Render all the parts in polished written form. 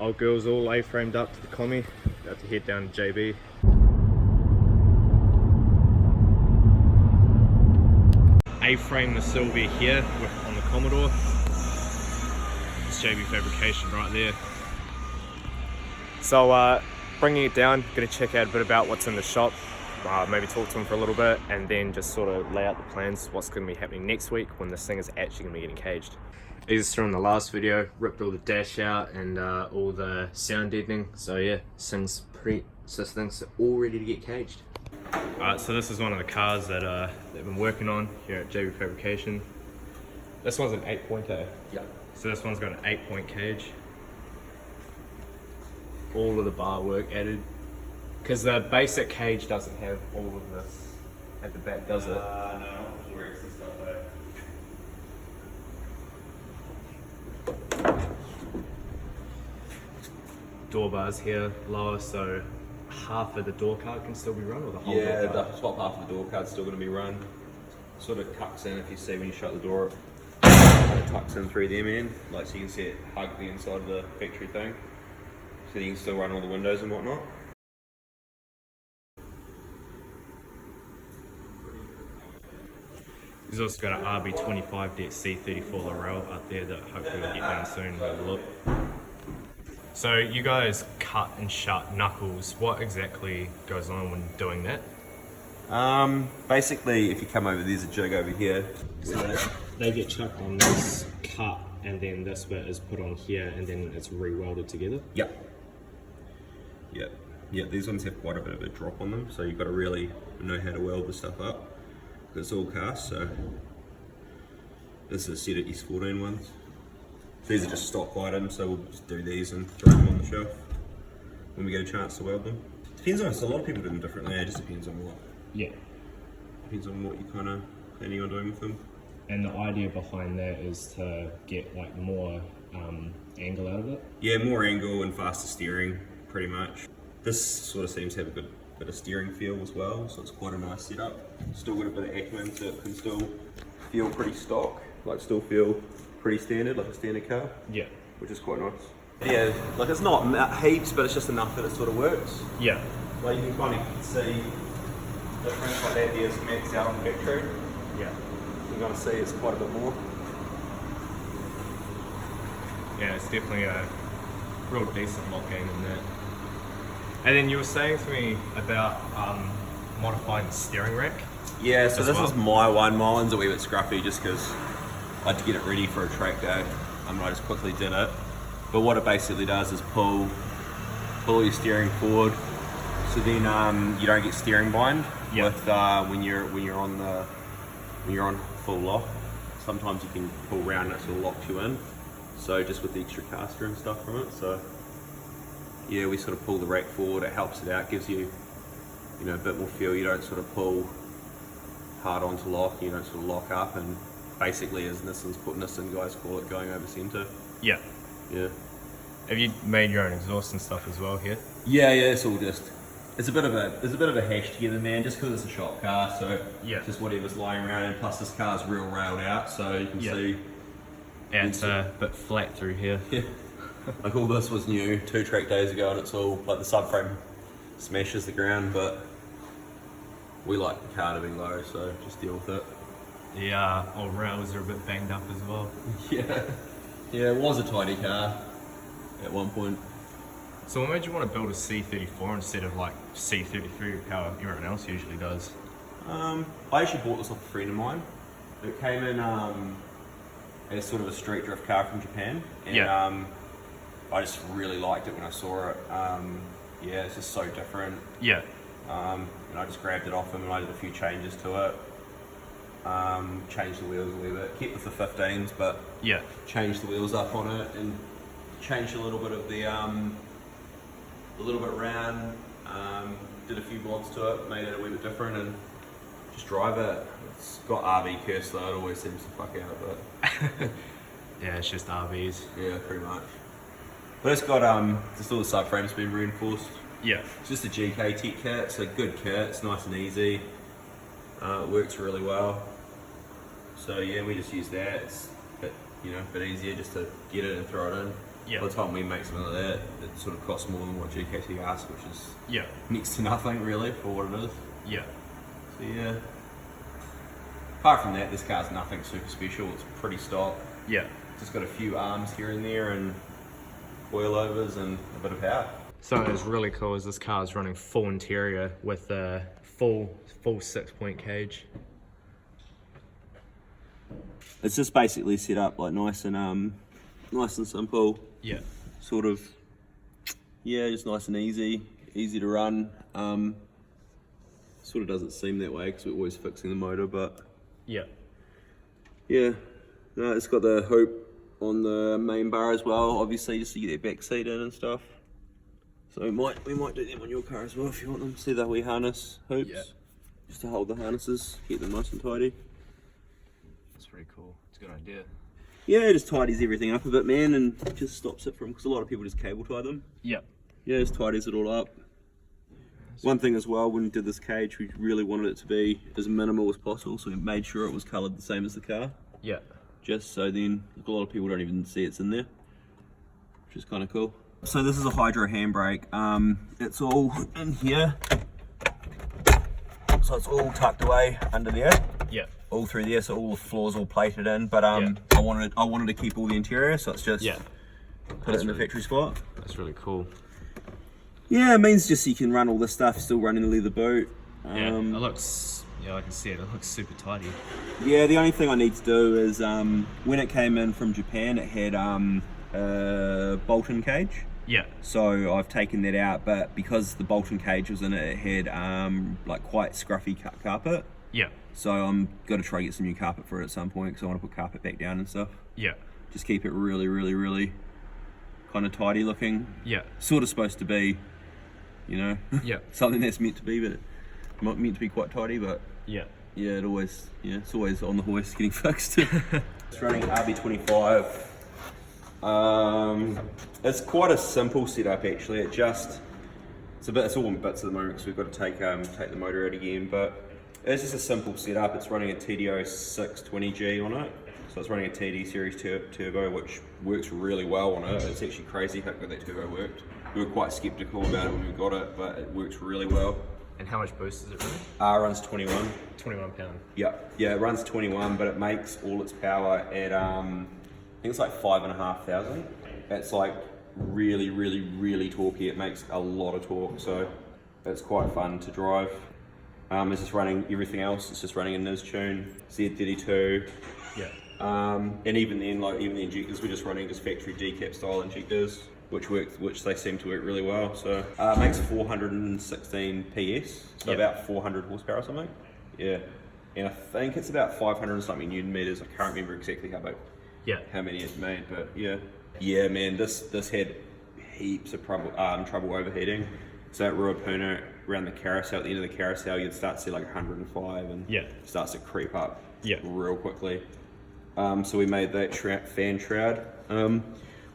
Old girl's all A-framed up to the commie. About to head down to JB. A-frame the Sylvia here on the Commodore. It's JB Fabrication right there. So bringing it down, gonna check out a bit about what's in the shop, maybe talk to him for a little bit, and then just sort of lay out the plans, what's gonna be happening next week when this thing is actually gonna be getting caged. As from the last video, ripped all the dash out and all the sound deadening. So yeah, this thing's all ready to get caged. Alright, so this is one of the cars that they've been working on here at JB Fabrication. This one's an 8-point, eh? Yeah. So this one's got an 8-point cage. All of the bar work added. Because the basic cage doesn't have all of this at the back, does it? No, it's where it's stuff there. Door bars here, lower, so half of the door card can still be run, or the whole door card? Yeah, the top half of the door card's still going to be run. Sort of tucks in, if you see when you shut the door, it kind of tucks in through them in, like so you can see it hug the inside of the factory thing. So you can still run all the windows and whatnot. He's also got an RB25DET C34 Laurel up there that hopefully we'll get down soon and have a look. So you guys cut and shut knuckles. What exactly goes on when doing that? Basically, if you come over, there's a jig over here. So they get chucked on this, cut, and then this bit is put on here, and then it's re-welded together? Yep. Yep, these ones have quite a bit of a drop on them, so you've got to really know how to weld the stuff up. It's all cast, so this is a set of S14 ones. These are just stock items, so we'll just do these and throw them on the shelf when we get a chance to weld them. Depends on, so a lot of people do them differently, it just depends on what. Yeah. Depends on what you kind of planning on doing with them. And the idea behind that is to get like more angle out of it? Yeah, more angle and faster steering, pretty much. This sort of seems to have a good bit of steering feel as well, so it's quite a nice setup. Still got a bit of acumen, so it can still feel pretty stock, like still feel pretty standard, like a standard car. Yeah. Which is quite nice. Yeah, like it's not heaps, but it's just enough that it sort of works. Yeah. Like you can kind of see difference like that there's maxed out on factory. Yeah. You're going to see it's quite a bit more. Yeah, it's definitely a real decent lock game in that. And then you were saying to me about modifying the steering rack. Yeah, so this is my one. My one's a wee bit scruffy just because I had to get it ready for a track day. I just quickly did it. But what it basically does is pull your steering forward, so then you don't get steering bind with when you're on full lock. Sometimes you can pull round and it sort of locks you in. So just with the extra caster and stuff from it. So yeah, we sort of pull the rack forward. It helps it out, gives you a bit more feel. You don't sort of pull hard onto lock. You don't sort of lock up, and basically, as Nissan guys call it, going over centre. Yeah. Yeah. Have you made your own exhaust and stuff as well here? Yeah, it's all just. It's a bit of a hash together, man. Just because it's a shop car, so yeah, just whatever's lying around, and plus this car's real railed out, so you can see. Yeah, it's a bit flat through here. Yeah. Like all this was new 2 track days ago, and it's all like the subframe smashes the ground, but we like the car to be low, so just deal with it. Yeah, old rails are a bit banged up as well. Yeah, it was a tidy car at one point. So what made you want to build a C34 instead of like C33, how everyone else usually does? I actually bought this off a friend of mine. It came in as sort of a street drift car from Japan, and I just really liked it when I saw it. Yeah, it's just so different. Yeah. And I just grabbed it off him and I did a few changes to it. Changed the wheels a little bit. Kept with the 15s, but changed the wheels up on it and changed a little bit of the a little bit round. Did a few mods to it, made it a wee bit different, and just drive it. It's got RB curse though. It always seems to fuck out, but yeah, it's just RBs. Yeah, pretty much. But it's got just all the subframes been reinforced. Yeah. It's just a GK Tech kit. It's a good kit. It's nice and easy. It works really well. So yeah, we just use that. It's a bit, a bit easier just to get it and throw it in. By the time we make something like that, it sort of costs more than what GKT asks, which is next to nothing really for what it is. So yeah. Apart from that, this car's nothing super special. It's pretty stock. Just got a few arms here and there and coilovers and a bit of power. So it's really cool is this car is running full interior with a full 6-point cage. It's just basically set up like nice and simple. Sort of, just nice and easy to run. Sort of doesn't seem that way because we're always fixing the motor, but no, it's got the hoop on the main bar as well, obviously, just to get that back seat in and stuff. So we might do them on your car as well if you want them. See the wee harness hoops, just to hold the harnesses, keep them nice and tidy. That's pretty cool. It's a good idea. Yeah, it just tidies everything up a bit, man, and just stops it from, because a lot of people just cable tie them. Yeah, just tidies it all up. One thing as well, when we did this cage, we really wanted it to be as minimal as possible, so we made sure it was coloured the same as the car. Just so then, a lot of people don't even see it's in there, which is kind of cool. So this is a hydro handbrake. It's all in here. So it's all tucked away under there. All through there, so all the floors all plated in. But I wanted to keep all the interior, so it's just put it in the factory spot. That's really cool. Yeah, it means just you can run all this stuff, still running the leather boot. It looks, I can see it. It looks super tidy. Yeah, the only thing I need to do is when it came in from Japan, it had a bolt-in cage. So I've taken that out, but because the bolt-in cage was in it, it had like quite scruffy carpet. So I'm gonna try to get some new carpet for it at some point because I want to put carpet back down and stuff. Just keep it really, really, really kind of tidy looking. Sort of supposed to be, you know, something that's meant to be, but not meant to be quite tidy. But it always, it's always on the hoist getting fixed. It's running RB25. It's quite a simple setup actually. It's all in bits at the moment because we've got to take the motor out again, but it's just a simple setup. It's running a TDO 620G on it, so it's running a TD series turbo, which works really well on it. It's actually crazy how good that turbo worked. We were quite skeptical about it when we got it, but it works really well. And how much boost is it It running? runs 21. 21 pound. Yeah, it runs 21, but it makes all its power at I think it's like 5,500. It's like really, really, really torquey. It makes a lot of torque, so it's quite fun to drive. It's just running everything else. It's just running a NIS tune, Z32. And even then, even the injectors, we're just running factory decap style injectors, which they seem to work really well. So it makes 416 PS, so about 400 horsepower or something. And I think it's about 500 and something Newton meters. I can't remember exactly how many it's made, but yeah, man, this had heaps of trouble overheating. So at Ruapuna, around the carousel, at the end of the carousel, you'd start to see like 105 and it starts to creep up real quickly. So we made that fan shroud.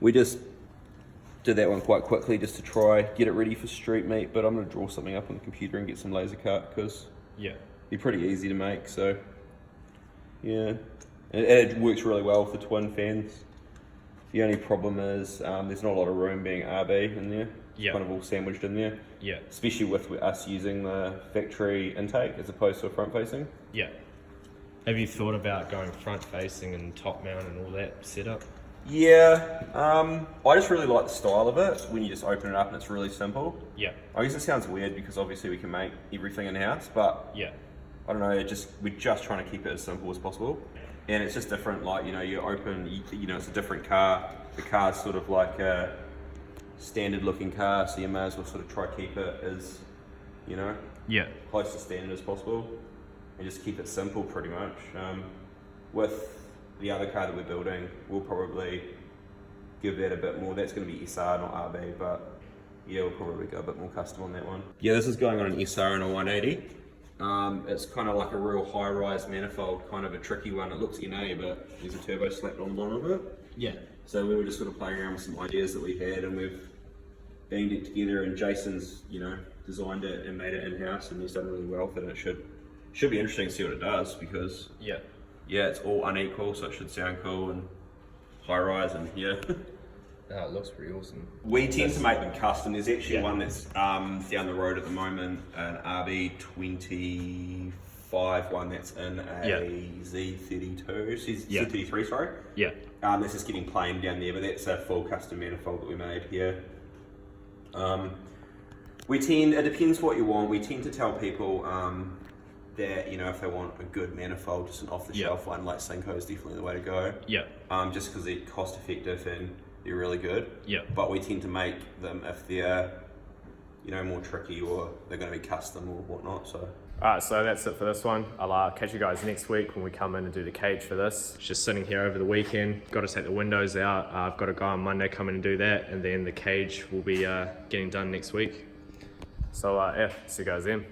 We just did that one quite quickly just to try get it ready for street meet, but I'm going to draw something up on the computer and get some laser cut because they're pretty easy to make. So yeah, it works really well with the twin fans. The only problem is there's not a lot of room being RB in there. Kind of all sandwiched in there. Especially with us using the factory intake as opposed to a front facing. Have you thought about going front facing and top mount and all that setup? I just really like the style of it when you just open it up and it's really simple. I guess it sounds weird because obviously we can make everything in house, but I don't know. We're just trying to keep it as simple as possible, and it's just different. Like you open, it's a different car. The car's sort of like a standard looking car, so you may as well sort of try to keep it as close to standard as possible, and just keep it simple pretty much. With the other car that we're building, we'll probably give that a bit more. That's going to be SR, not RB, but we'll probably go a bit more custom on that one. This is going on an SR and a 180. It's kind of like a real high-rise manifold, kind of a tricky one. It looks NA, but there's a turbo slapped on the bottom of it. So we were just sort of playing around with some ideas that we had, and we've banged it together, and Jason's, designed it and made it in-house, and he's done really well with it, and it should be interesting to see what it does, because it's all unequal, so it should sound cool and high-rise, and it looks pretty awesome. We tend to make them custom. There's actually Yeah. one that's down the road at the moment, an RB25 one that's in a Yeah. Z32, Yeah. Z33, sorry. Yeah. This is getting plain down there, but that's a full custom manifold that we made here. It depends what you want. We tend to tell people that, you know, if they want a good manifold, just an off-the-shelf one like Cinco is definitely the way to go. Yeah. Just because they're cost-effective and they're really good. Yeah. But we tend to make them if they're, you know, more tricky or they're going to be custom or whatnot. So. Alright, so that's it for this one. I'll catch you guys next week when we come in and do the cage for this. It's just sitting here over the weekend. Got to take the windows out. I've got a guy on Monday come in and do that, and then the cage will be getting done next week. So yeah, see you guys then.